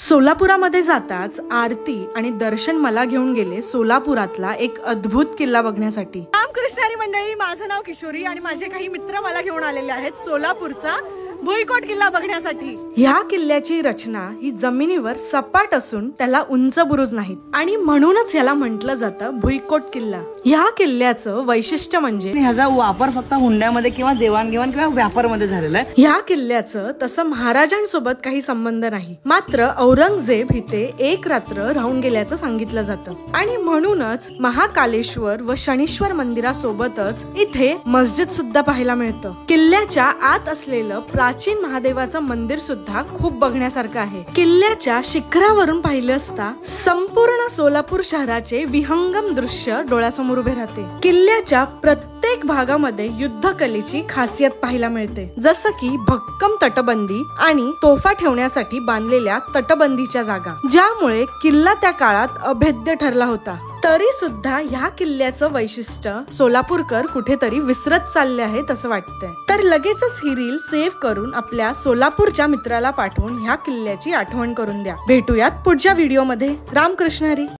सोलापुरामध्ये जाताच आरती आणि दर्शन मला घेऊन गेले सोलापुरातला एक अद्भुत किल्ला बघण्यासाठी। रामकृष्णारी मंडळी, माझं नाव किशोरी आणि माझे काही मित्र मला घेऊन आलेले आहेत सोलापूरचा भुईकोट किल्ला बघण्यासाठी। ह्या किल्ल्याची रचना ही जमिनीवर सपाट असून त्याला उंच बुरुज नाहीत आणि म्हणूनच याला म्हटलं जातं भुईकोट किल्ला। ह्या किल्ल्याचं वैशिष्ट्य म्हणजे ह्याचा वापर फक्त हुंड्यामध्ये किंवा देवाणघेवाण किंवा व्यापारामध्ये झालेला आहे। ह्या किल्ल्याचं तसं महाराजांसोबत काही संबंध नाही, मात्र औरंगजेब इथे एक रात्र राहून गेल्याचं सांगितलं जातं आणि म्हणूनच महाकालेश्वर व शनीश्वर मंदिरासोबतच इथे मस्जिद सुद्धा पाहायला मिळतं। किल्ल्याच्या आत असलेलं प्राचीन महादेवाचं मंदिर सुद्धा खूप बघण्यासारखं आहे। किल्ल्याच्या शिखरावरून पाहिलं असता संपूर्ण सोलापूर शहराचे विहंगम दृश्य डोळ्यासमोर उभे राहते। किल्ल्याच्या प्रत्येक भागामध्ये युद्धकलेची खासियत पाहायला मिळते, जसं की भक्कम तटबंदी आणि तोफा ठेवण्यासाठी बांधलेल्या तटबंदीच्या जागा, ज्यामुळे किल्ला त्या काळात अभेद्य ठरला होता। तरी सुद्धा ह्या किल्ल्याचं वैशिष्ट्य सोलापूरकर कुठेतरी विसरत चालले आहेत असं वाटतंय। तर लगेचच ही रील सेव्ह करून आपल्या सोलापूरच्या मित्राला पाठवून ह्या किल्ल्याची आठवण करून द्या। भेटूयात पुढच्या व्हिडिओ मध्ये। रामकृष्ण हरी।